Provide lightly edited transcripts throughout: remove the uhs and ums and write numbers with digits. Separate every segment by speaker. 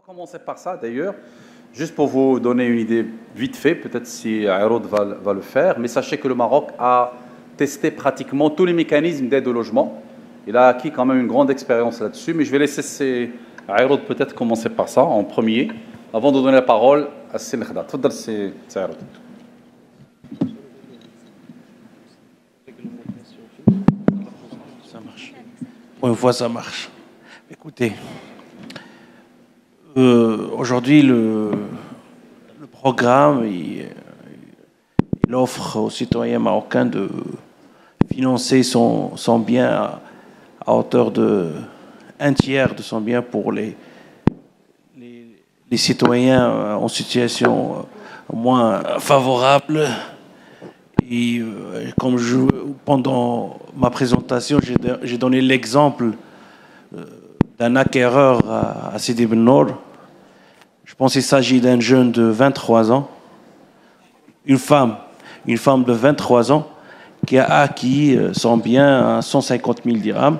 Speaker 1: Commencer par ça d'ailleurs, juste pour vous donner une idée vite fait, peut-être si Aeroad va le faire, mais sachez que le Maroc a testé pratiquement tous les mécanismes d'aide au logement. Il a acquis quand même une grande expérience là-dessus, mais je vais laisser Aeroad peut-être commencer par ça en premier, avant de donner la parole à Sine Khda. Tfadal, c'est Aeroad.
Speaker 2: Ça marche. Une fois ça marche. Écoutez. Aujourd'hui, le programme il offre aux citoyens marocains de financer son bien à hauteur de 1/3 de son bien pour les citoyens en situation moins favorable. Et comme pendant ma présentation, j'ai donné l'exemple d'un acquéreur à Sidi Ben Nour. Je pense qu'il s'agit d'un jeune de 23 ans, une femme de 23 ans qui a acquis son bien à 150 000 dirhams,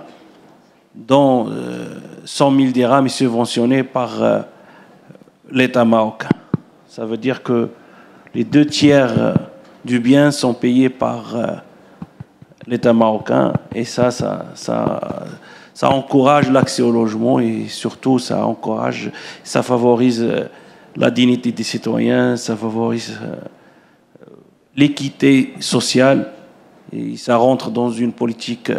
Speaker 2: dont 100 000 dirhams est subventionné par l'État marocain. Ça veut dire que les 2/3 du bien sont payés par l'État marocain, et ça encourage l'accès au logement, et surtout ça favorise la dignité des citoyens, ça favorise l'équité sociale, et ça rentre dans une politique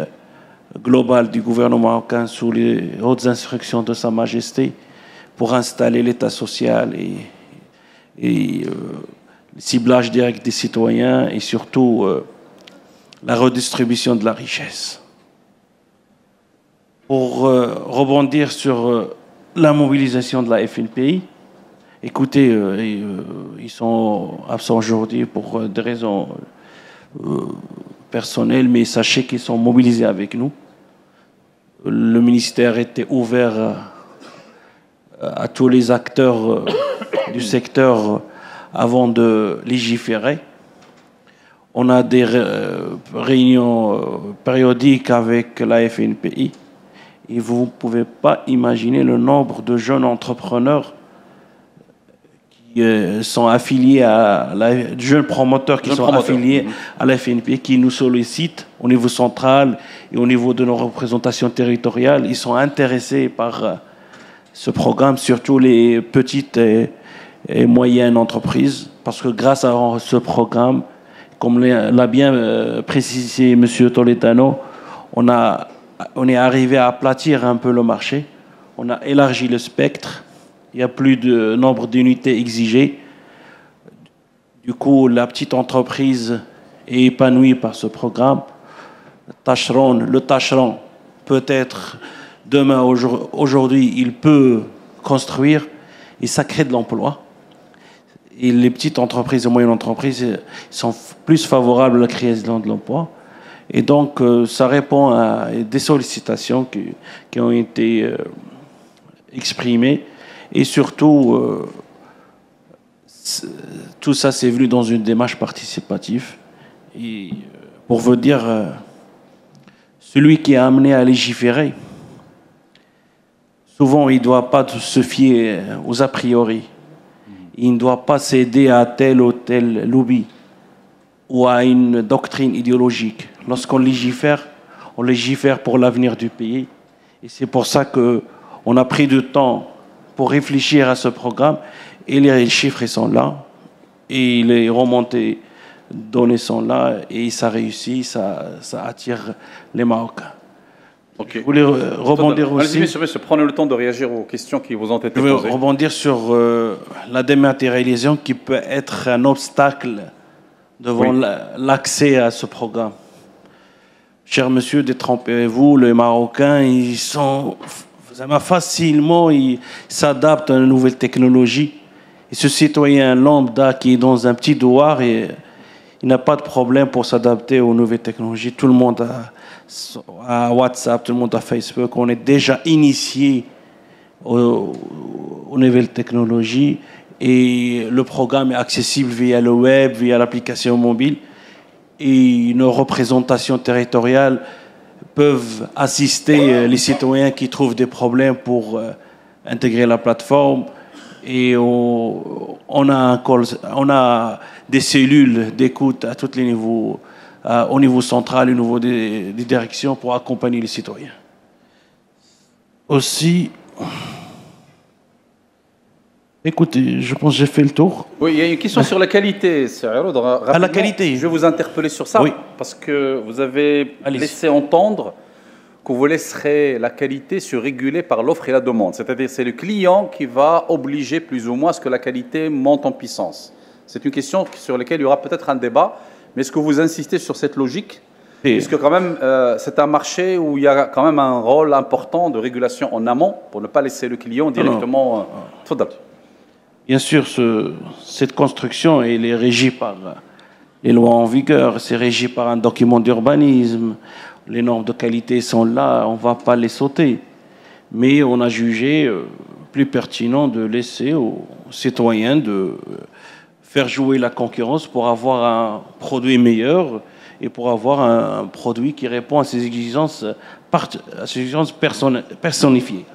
Speaker 2: globale du gouvernement marocain sous les hautes instructions de Sa Majesté pour installer l'État social et le ciblage direct des citoyens, et surtout la redistribution de la richesse. Pour rebondir sur la mobilisation de la FNPI, écoutez, ils sont absents aujourd'hui pour des raisons personnelles, mais sachez qu'ils sont mobilisés avec nous. Le ministère était ouvert à tous les acteurs du secteur avant de légiférer. On a des réunions périodiques avec la FNPI. Et vous ne pouvez pas imaginer le nombre de jeunes entrepreneurs qui sont affiliés jeunes promoteurs qui sont affiliés à la FNP, qui nous sollicitent au niveau central et au niveau de nos représentations territoriales. Ils sont intéressés par ce programme, surtout les petites et moyennes entreprises, parce que grâce à ce programme, comme l'a bien précisé M. Toledano, on est arrivé à aplatir un peu le marché. On a élargi le spectre. Il n'y a plus de nombre d'unités exigées. Du coup, la petite entreprise est épanouie par ce programme. Le tâcheron, peut-être demain, aujourd'hui, il peut construire, et ça crée de l'emploi. Et les petites entreprises et moyennes entreprises sont plus favorables à la création de l'emploi. Et donc, ça répond à des sollicitations qui ont été exprimées. Et surtout, tout ça, c'est venu dans une démarche participative. Et pour vous dire, celui qui est amené à légiférer, souvent, il ne doit pas se fier aux a priori. Il ne doit pas céder à tel ou tel lobby ou à une doctrine idéologique. Lorsqu'on légifère, on légifère pour l'avenir du pays. Et c'est pour ça qu'on a pris du temps pour réfléchir à ce programme. Et les chiffres sont là. Et les remontées données sont là. Et ça réussit, ça attire les Marocains.
Speaker 1: Okay.
Speaker 2: Je voulais rebondir aussi.
Speaker 1: Allez-y, monsieur, prenez le temps de réagir aux questions qui vous ont été posées.
Speaker 2: Je voulais rebondir sur la dématérialisation qui peut être un obstacle devant l'accès à ce programme. Cher monsieur, détrompez-vous, les Marocains, ils s'adaptent à une nouvelle technologie. Et ce citoyen lambda qui est dans un petit douar, il n'a pas de problème pour s'adapter aux nouvelles technologies. Tout le monde a WhatsApp, tout le monde a Facebook. On est déjà initié aux nouvelles technologies. Et le programme est accessible via le web, via l'application mobile. Et nos représentations territoriales peuvent assister les citoyens qui trouvent des problèmes pour intégrer la plateforme. Et on a des cellules d'écoute à tous les niveaux, au niveau central et au niveau des directions pour accompagner les citoyens. Aussi, écoutez, je pense que j'ai fait le tour.
Speaker 1: Oui, il y a une question sur la qualité, Saïroud.
Speaker 2: À la qualité.
Speaker 1: Je vais vous interpeller sur ça,
Speaker 2: oui.
Speaker 1: Parce que vous avez laissé entendre que vous laisserez la qualité se réguler par l'offre et la demande. C'est-à-dire c'est le client qui va obliger plus ou moins à ce que la qualité monte en puissance. C'est une question sur laquelle il y aura peut-être un débat, mais est-ce que vous insistez sur cette logique ? Puisque quand même, c'est un marché où il y a quand même un rôle important de régulation en amont pour ne pas laisser le client directement...
Speaker 2: Bien sûr, cette construction elle est régie par les lois en vigueur, c'est régi par un document d'urbanisme. Les normes de qualité sont là, on ne va pas les sauter. Mais on a jugé plus pertinent de laisser aux citoyens de faire jouer la concurrence pour avoir un produit meilleur et pour avoir un produit qui répond à ses exigences personnifiées.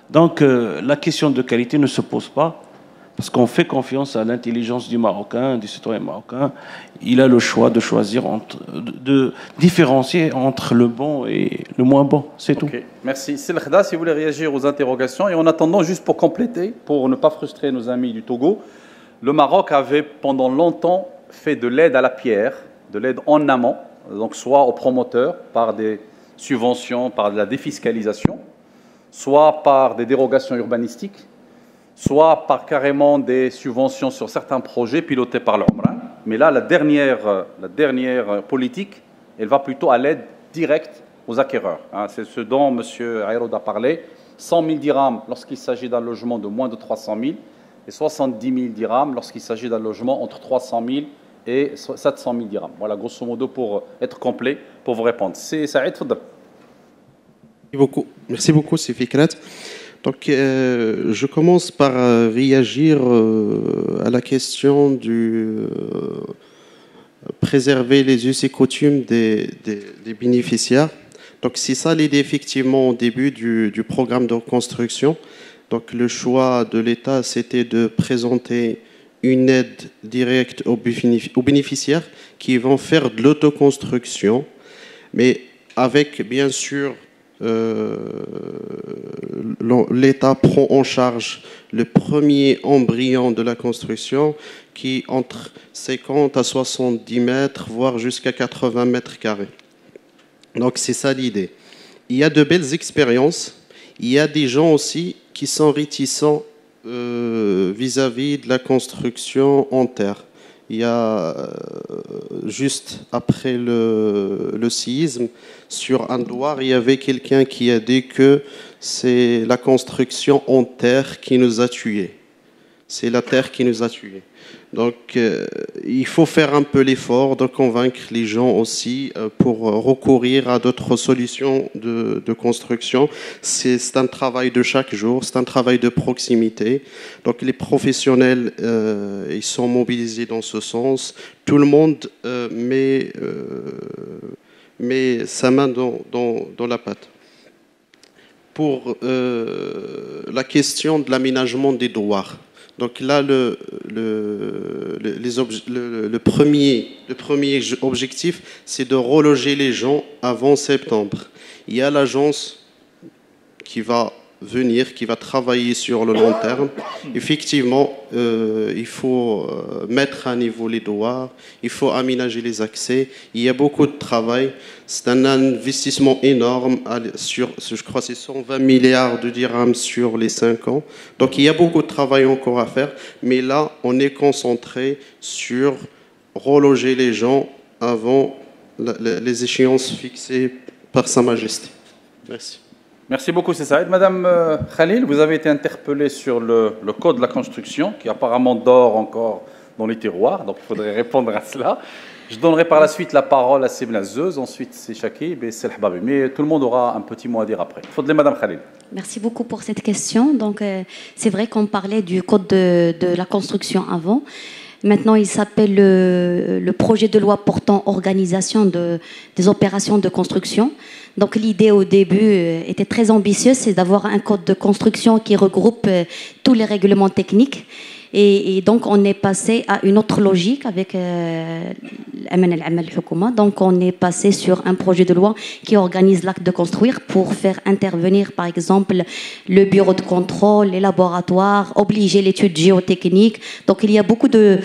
Speaker 2: Donc la question de qualité ne se pose pas. Parce qu'on fait confiance à l'intelligence du Marocain, du citoyen marocain. Il a le choix de choisir, de différencier entre le bon et le moins bon. C'est tout.
Speaker 1: Merci. C'est le Khda, si vous voulez réagir aux interrogations. Et en attendant, juste pour compléter, pour ne pas frustrer nos amis du Togo, le Maroc avait pendant longtemps fait de l'aide à la pierre, de l'aide en amont, donc soit aux promoteurs par des subventions, par de la défiscalisation, soit par des dérogations urbanistiques, soit par carrément des subventions sur certains projets pilotés par l'Omran. Mais là, la dernière politique, elle va plutôt à l'aide directe aux acquéreurs. C'est ce dont M. Aïroud a parlé. 100 000 dirhams lorsqu'il s'agit d'un logement de moins de 300 000 et 70 000 dirhams lorsqu'il s'agit d'un logement entre 300 000 et 700 000 dirhams. Voilà, grosso modo, pour être complet, pour vous répondre. C'est Saïd Fadl.
Speaker 3: Merci beaucoup, c'est Fikret. Donc, je commence par réagir à la question du préserver les us et coutumes des bénéficiaires. Donc, c'est ça l'idée effectivement au début du programme de reconstruction. Donc, le choix de l'État, c'était de présenter une aide directe aux bénéficiaires qui vont faire de l'autoconstruction, mais avec bien sûr l'État prend en charge le premier embryon de la construction qui entre 50 à 70 mètres, voire jusqu'à 80 mètres carrés. Donc c'est ça l'idée. Il y a de belles expériences. Il y a des gens aussi qui sont réticents vis-à-vis de la construction en terre. Il y a, juste après le séisme, sur Andouar, il y avait quelqu'un qui a dit que c'est la construction en terre qui nous a tués. C'est la terre qui nous a tués. Donc, il faut faire un peu l'effort de convaincre les gens aussi pour recourir à d'autres solutions de construction. C'est un travail de chaque jour, c'est un travail de proximité. Donc, les professionnels, ils sont mobilisés dans ce sens. Tout le monde met sa main dans la pâte. Pour la question de l'aménagement des douars. Donc là, le premier objectif, c'est de reloger les gens avant septembre. Il y a l'agence qui va venir, qui va travailler sur le long terme. Effectivement, il faut mettre à niveau les douars, il faut aménager les accès. Il y a beaucoup de travail. C'est un investissement énorme, je crois que c'est 120 milliards de dirhams sur les 5 ans. Donc il y a beaucoup de travail encore à faire, mais là, on est concentré sur reloger les gens avant les échéances fixées par Sa Majesté. Merci.
Speaker 1: Merci beaucoup, c'est Saïd. Madame Khalil, vous avez été interpellée sur le code de la construction, qui apparemment dort encore dans les tiroirs, donc il faudrait répondre à cela. Je donnerai par la suite la parole à Sebna Zeuz, ensuite c'est Chakib et c'est Hababi. Mais tout le monde aura un petit mot à dire après. Faudrait Madame Khalil.
Speaker 4: Merci beaucoup pour cette question. Donc, c'est vrai qu'on parlait du code de la construction avant. Maintenant, il s'appelle le projet de loi portant organisation des opérations de construction. Donc l'idée au début était très ambitieuse, c'est d'avoir un code de construction qui regroupe tous les règlements techniques. Et donc on est passé à une autre logique avec donc on est passé sur un projet de loi qui organise l'acte de construire pour faire intervenir par exemple le bureau de contrôle, les laboratoires, obliger l'étude géotechnique. Donc il y a beaucoup des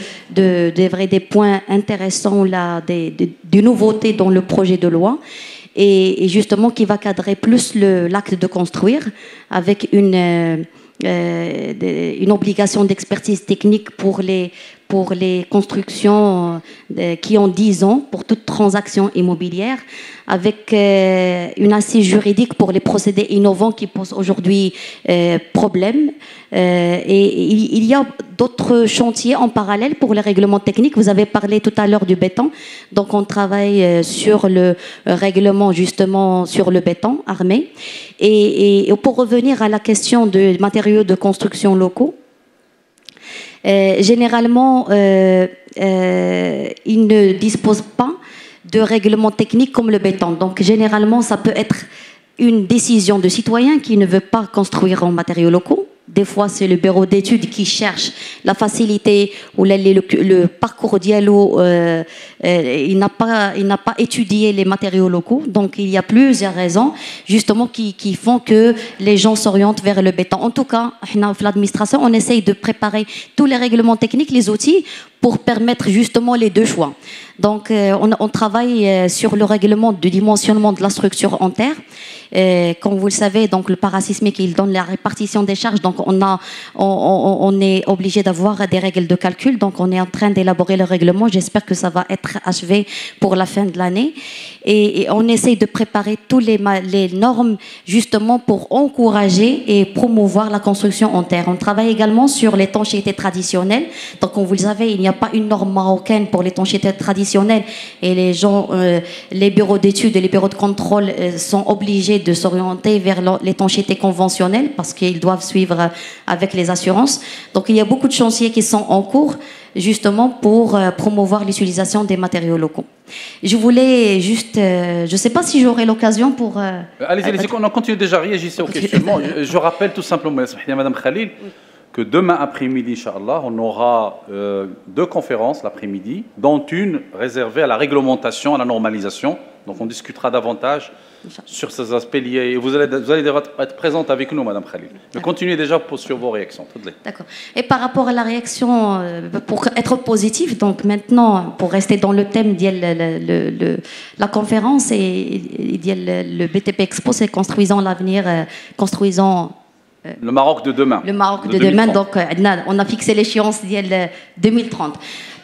Speaker 4: points intéressants là, des nouveautés dans le projet de loi. Et justement qui va cadrer plus l'acte de construire avec une obligation d'expertise technique pour les constructions qui ont 10 ans pour toute transaction immobilière, avec une assise juridique pour les procédés innovants qui posent aujourd'hui problème. Et il y a d'autres chantiers en parallèle pour les règlements techniques. Vous avez parlé tout à l'heure du béton. Donc on travaille sur le règlement justement sur le béton armé. Et pour revenir à la question des matériaux de construction locaux, généralement, ils ne disposent pas de règlements techniques comme le béton. Donc, généralement, ça peut être une décision de citoyen qui ne veut pas construire en matériaux locaux. Des fois, c'est le bureau d'études qui cherche la facilité ou le parcours dialogue. Il n'a pas étudié les matériaux locaux. Donc, il y a plusieurs raisons, justement, qui font que les gens s'orientent vers le béton. En tout cas, l'administration, on essaye de préparer tous les règlements techniques, les outils, pour permettre justement les deux choix. Donc, on travaille sur le règlement du dimensionnement de la structure en terre. Comme vous le savez, donc le parasismique, il donne la répartition des charges. Donc, on est obligé d'avoir des règles de calcul. Donc, on est en train d'élaborer le règlement. J'espère que ça va être achevé pour la fin de l'année. Et on essaye de préparer tous les normes justement pour encourager et promouvoir la construction en terre. On travaille également sur l'étanchéité traditionnelle. Donc, comme vous le savez, il n'y a pas une norme marocaine pour l'étanchéité traditionnelle. Et les gens, les bureaux d'études et les bureaux de contrôle sont obligés de s'orienter vers l'étanchéité conventionnelle parce qu'ils doivent suivre avec les assurances. Donc, il y a beaucoup de chantiers qui sont en cours justement pour promouvoir l'utilisation des matériaux locaux. Je voulais juste... je ne sais pas si j'aurai l'occasion pour...
Speaker 1: Allez-y, on continue déjà, réagissez aux questionnements. Je rappelle tout simplement, Madame Khalil, que demain après-midi, Inch'Allah, on aura 2 conférences l'après-midi, dont une réservée à la réglementation, à la normalisation. Donc on discutera davantage sur ces aspects liés. Et vous allez être présente avec nous, Madame Khalil. Mais continuez déjà sur vos réactions.
Speaker 4: D'accord. Et par rapport à la réaction, pour être positif, donc maintenant, pour rester dans le thème de la conférence et le BTP Expo, c'est construisons l'avenir, construisons...
Speaker 1: le Maroc de demain.
Speaker 4: Le Maroc de demain, donc on a fixé l'échéance 2030.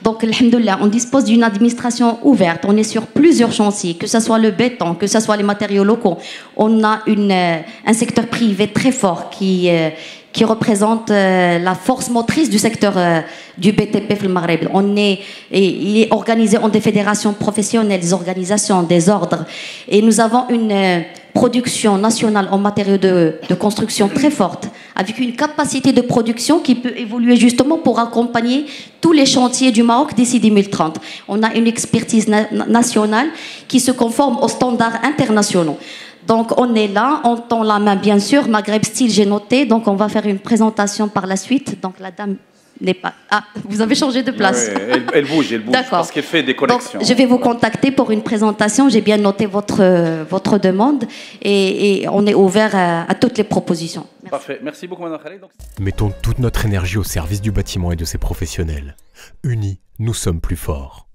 Speaker 4: Donc, alhamdoulilah, on dispose d'une administration ouverte. On est sur plusieurs chantiers, que ce soit le béton, que ce soit les matériaux locaux. On a un secteur privé très fort qui représente la force motrice du secteur du BTP في المغرب. Il est organisé en des fédérations professionnelles, des organisations, des ordres. Et nous avons une production nationale en matériaux de construction très forte, avec une capacité de production qui peut évoluer justement pour accompagner tous les chantiers du Maroc d'ici 2030. On a une expertise nationale qui se conforme aux standards internationaux. Donc on est là, on tend la main bien sûr, Maghreb Style j'ai noté, donc on va faire une présentation par la suite. Donc la dame n'est pas... Ah, vous avez changé de place.
Speaker 1: Oui, elle bouge, parce qu'elle fait des connexions.
Speaker 4: Donc, je vais vous contacter pour une présentation, j'ai bien noté votre demande et on est ouvert à toutes les propositions.
Speaker 1: Merci. Parfait, merci beaucoup Madame Khalil.
Speaker 5: Mettons toute notre énergie au service du bâtiment et de ses professionnels. Unis, nous sommes plus forts.